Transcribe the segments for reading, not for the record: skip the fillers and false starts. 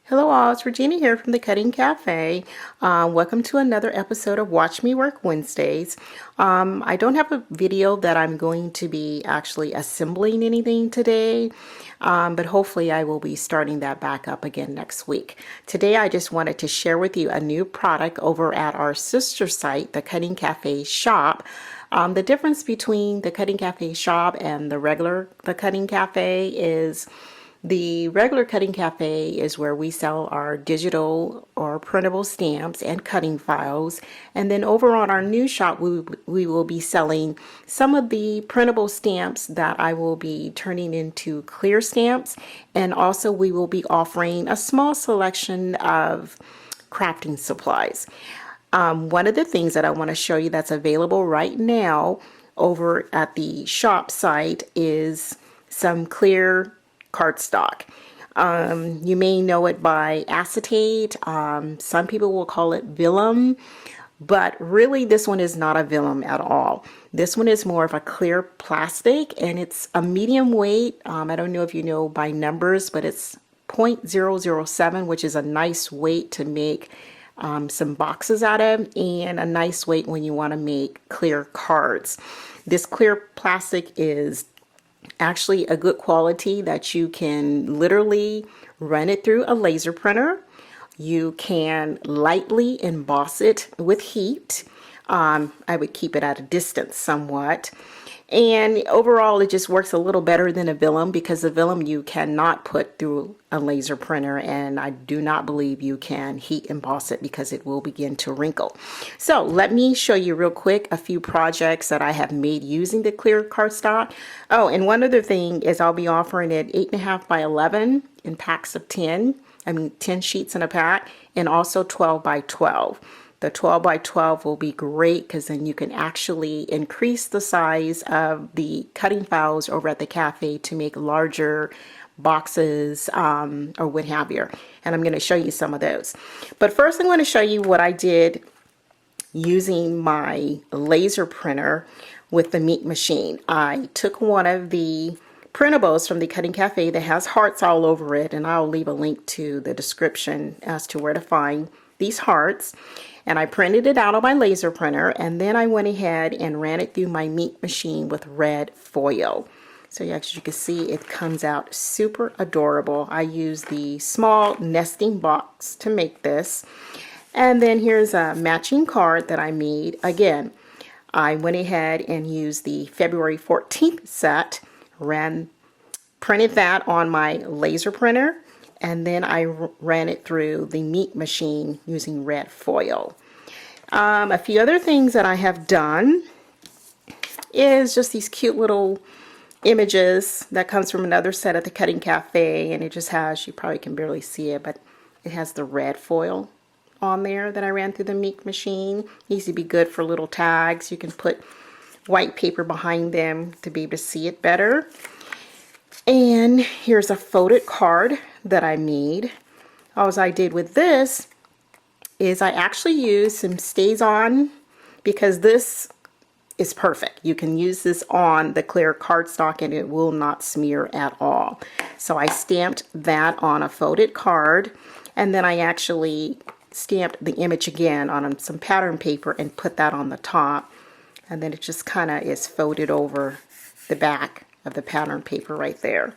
Hello all, it's Regina here from the Cutting Cafe. Welcome to another episode of Watch Me Work Wednesdays. I don't have a video that I'm going to be actually assembling anything today, but hopefully I will be starting that back up again next week. Today I just wanted to share with you a new product over at our sister site, the Cutting Cafe shop. The difference between the Cutting Cafe shop and the Cutting Cafe is the regular Cutting Cafe is where we sell our digital or printable stamps and cutting files. And then over on our new shop, we will be selling some of the printable stamps that I will be turning into clear stamps. And also we will be offering a small selection of crafting supplies. One of the things that I want to show you that's available right now over at the shop site is some clear cardstock. You may know it by acetate. Some people will call it vellum, but really this one is not a vellum at all. This one is more of a clear plastic and it's a medium weight. I don't know if you know by numbers, but it's 0.007, which is a nice weight to make some boxes out of, and a nice weight when you want to make clear cards. This clear plastic is actually a good quality that you can literally run it through a laser printer. You can lightly emboss it with heat. I would keep it at a distance somewhat. And overall, it just works a little better than a vellum, because the vellum you cannot put through a laser printer, and I do not believe you can heat emboss it because it will begin to wrinkle. So let me show you real quick a few projects that I have made using the clear cardstock. Oh, and one other thing is I'll be offering it 8.5 by 11 in packs of 10. 10 sheets in a pack, and also 12 by 12. The 12 by 12 will be great because then you can actually increase the size of the cutting files over at the cafe to make larger boxes or what have you. And I'm going to show you some of those. But first I'm going to show you what I did using my laser printer with the meat machine. I took one of the printables from the Cutting Cafe that has hearts all over it, and I'll leave a link to the description as to where to find these hearts. And I printed it out on my laser printer, and then I went ahead and ran it through my meat machine with red foil. So as you can see, it comes out super adorable. I used the small nesting box to make this. And then here's a matching card that I made. Again, I went ahead and used the February 14th set, printed that on my laser printer, and then I ran it through the meat machine using red foil. A few other things that I have done is just these cute little images that comes from another set at the Cutting Cafe, and it just has, you probably can barely see it, but it has the red foil on there that I ran through the meat machine. These would be good for little tags. You can put white paper behind them to be able to see it better. And here's a folded card that I made. All I did with this is I actually used some StazOn, because this is perfect. You can use this on the clear cardstock and it will not smear at all. So I stamped that on a folded card, and then I actually stamped the image again on some pattern paper and put that on the top, and then it just kind of is folded over the back of the pattern paper right there.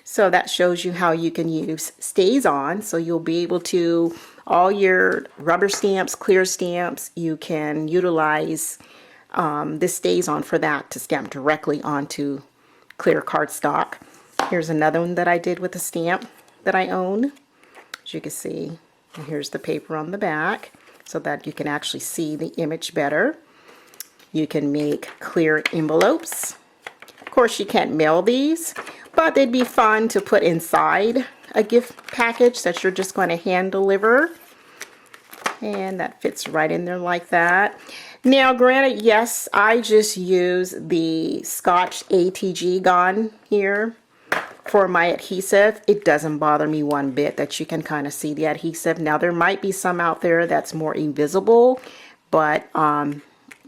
So that shows you how you can use StazOn. So you'll be able to, all your rubber stamps, clear stamps, you can utilize this StazOn for that to stamp directly onto clear cardstock. Here's another one that I did with a stamp that I own, as you can see. And here's the paper on the back so that you can actually see the image better. You can make clear envelopes. Of course, you can't mail these, but they'd be fun to put inside a gift package that you're just going to hand deliver. And that fits right in there like that. Now, granted, yes, I just use the Scotch ATG gun here for my adhesive. It doesn't bother me one bit that you can kind of see the adhesive. Now, there might be some out there that's more invisible, but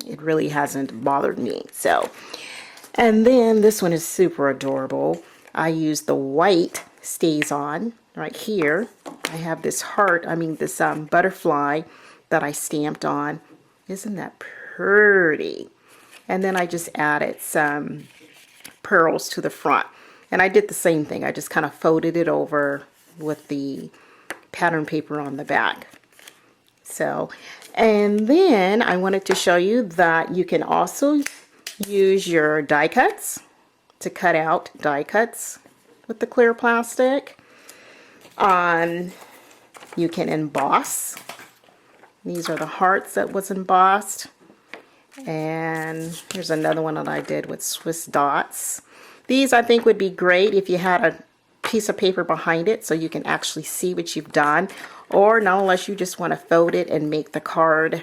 it really hasn't bothered me. So. And then this one is super adorable. I used the white StazOn right here I have this heart, this butterfly that I stamped on. Isn't that pretty? And then I just added some pearls to the front. And I did the same thing. I just kind of folded it over with the pattern paper on the back. So, and then I wanted to show you that you can also use your die cuts to cut out die cuts with the clear plastic. You can emboss. These are the hearts that was embossed. And here's another one that I did with Swiss dots. These I think would be great if you had a piece of paper behind it so you can actually see what you've done, or not unless you just want to fold it and make the card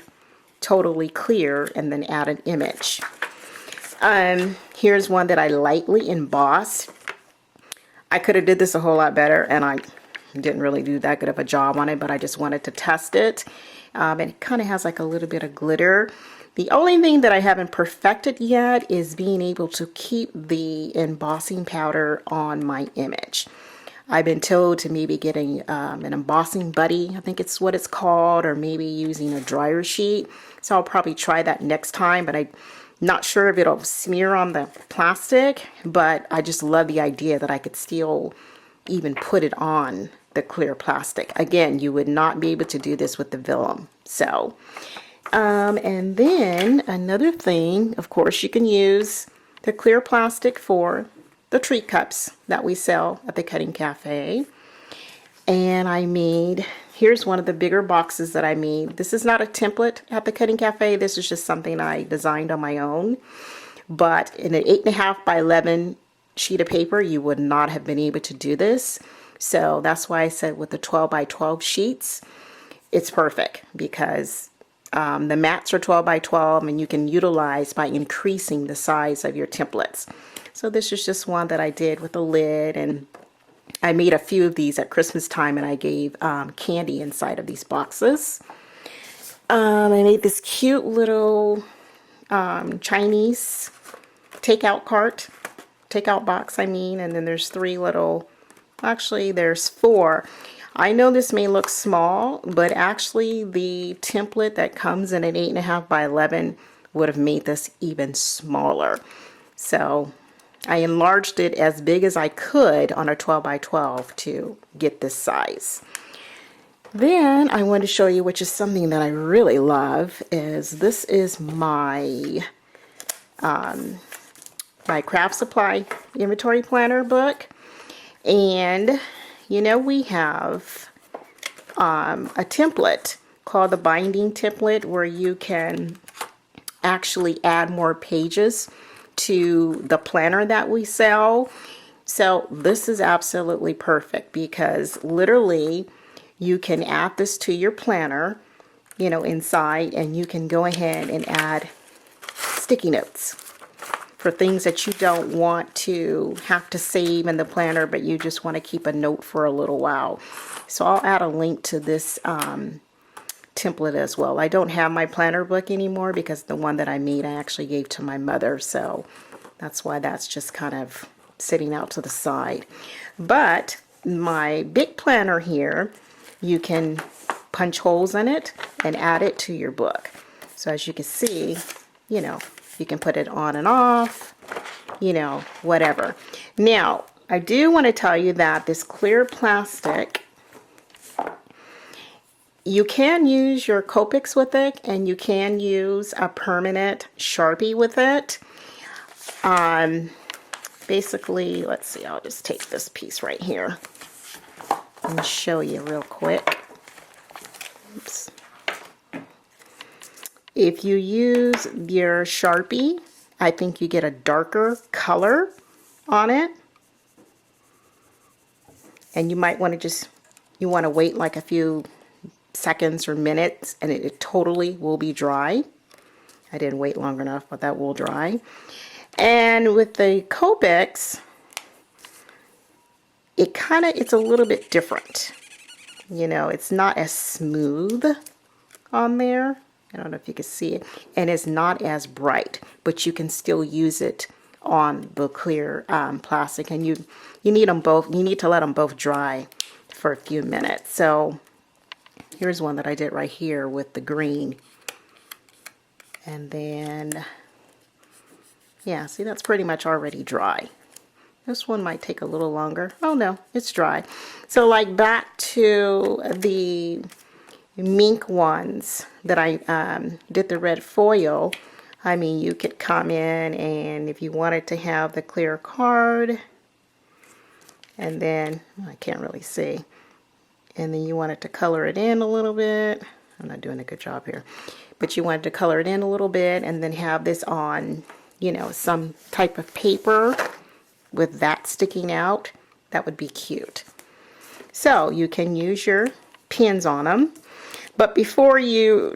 totally clear and then add an image. Here's one that I lightly embossed. I could have did this a whole lot better, and I didn't really do that good of a job on it, but I just wanted to test it. And it kind of has like a little bit of glitter. The only thing that I haven't perfected yet is being able to keep the embossing powder on my image. I've been told to maybe getting an embossing buddy, I think it's what it's called, or maybe using a dryer sheet. So I'll probably try that next time, but I'm not sure if it'll smear on the plastic, but I just love the idea that I could still even put it on the clear plastic. Again, you would not be able to do this with the Vellum. So, and then another thing, of course, you can use the clear plastic for the treat cups that we sell at the Cutting Cafe. And I made, here's one of the bigger boxes that I made. This is not a template at the Cutting Cafe. This is just something I designed on my own. But in an 8.5 by 11 sheet of paper, you would not have been able to do this. So that's why I said with the 12 by 12 sheets, it's perfect, because the mats are 12 by 12 and you can utilize by increasing the size of your templates. So this is just one that I did with a lid, and I made a few of these at Christmas time, and I gave candy inside of these boxes. I made this cute little Chinese takeout box, and then there's 3 little, actually there's 4. I know this may look small, but actually the template that comes in an 8.5 by 11 would have made this even smaller. So I enlarged it as big as I could on a 12 by 12 to get this size. Then I want to show you, which is something that I really love, is this is my my craft supply inventory planner book. And we have a template called the binding template, where you can actually add more pages to the planner that we sell. So this is absolutely perfect, because literally you can add this to your planner, inside, and you can go ahead and add sticky notes for things that you don't want to have to save in the planner, but you just want to keep a note for a little while. So I'll add a link to this template as well. I don't have my planner book anymore, because the one that I made I actually gave to my mother, so that's why that's just kind of sitting out to the side. But my big planner here, you can punch holes in it and add it to your book. So as you can see, you can put it on and off, whatever. Now, I do want to tell you that this clear plastic, you can use your Copics with it, and you can use a permanent Sharpie with it. Basically, let's see, I'll just take this piece right here and show you real quick. Oops. If you use your Sharpie, I think you get a darker color on it. And you might want to you want to wait like a few seconds or minutes, and it totally will be dry. I didn't wait long enough, but that will dry. And with the Copics, it's a little bit different. It's not as smooth on there. I don't know if you can see it, and it's not as bright, but you can still use it on the clear plastic. And you need them both. You need to let them both dry for a few minutes. So here's one that I did right here with the green. And then, yeah, see, that's pretty much already dry. This one might take a little longer. Oh no, it's dry. So like back to the mink ones that I did the red foil. I mean, you could come in and if you wanted to have the clear card, and then, I can't really see, and then you wanted to color it in a little bit. I'm not doing a good job here, but you wanted to color it in a little bit and then have this on, you know, some type of paper with that sticking out. That would be cute. So you can use your pins on them. But before you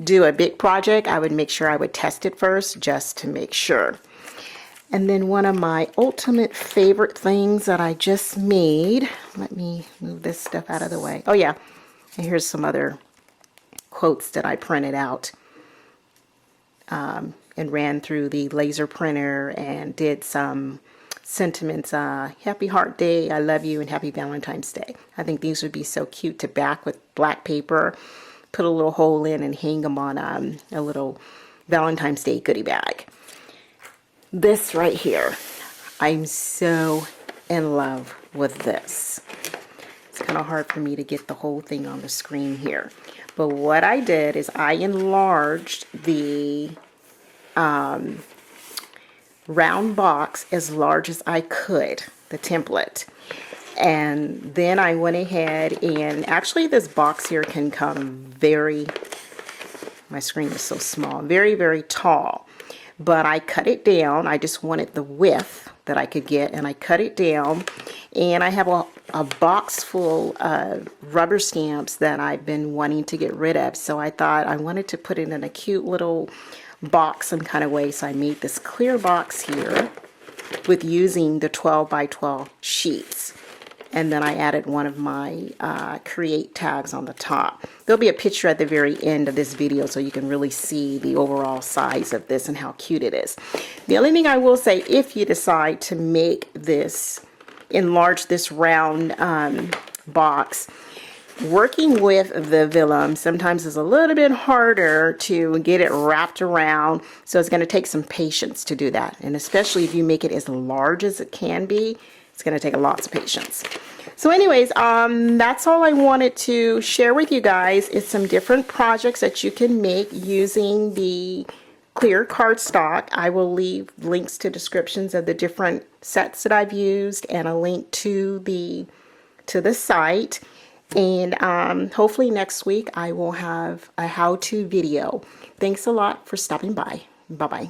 do a big project, I would make sure I would test it first just to make sure. And then one of my ultimate favorite things that I just made, let me move this stuff out of the way. Oh yeah, and here's some other quotes that I printed out and ran through the laser printer and did some sentiments. Happy Heart Day, I love you, and Happy Valentine's Day. I think these would be so cute to back with black paper, put a little hole in and hang them on a little Valentine's Day goodie bag. This right here, I'm so in love with this. It's kind of hard for me to get the whole thing on the screen here. But what I did is I enlarged the round box as large as I could, the template. And then I went ahead and actually this box here can come very, my screen is so small, very, very tall. But I cut it down. I just wanted the width that I could get, and I cut it down. And I have a box full of rubber stamps that I've been wanting to get rid of. So I thought I wanted to put it in a cute little box some kind of way. So I made this clear box here with using the 12 by 12 sheets. And then I added one of my create tags on the top. There'll be a picture at the very end of this video so you can really see the overall size of this and how cute it is. The only thing I will say, if you decide to make this, enlarge this round box, working with the vellum sometimes is a little bit harder to get it wrapped around. So it's going to take some patience to do that. And especially if you make it as large as it can be, it's going to take lots of patience. So anyways, that's all I wanted to share with you guys is some different projects that you can make using the clear cardstock. I will leave links to descriptions of the different sets that I've used and a link to the site. And hopefully next week I will have a how-to video. Thanks a lot for stopping by. Bye-bye.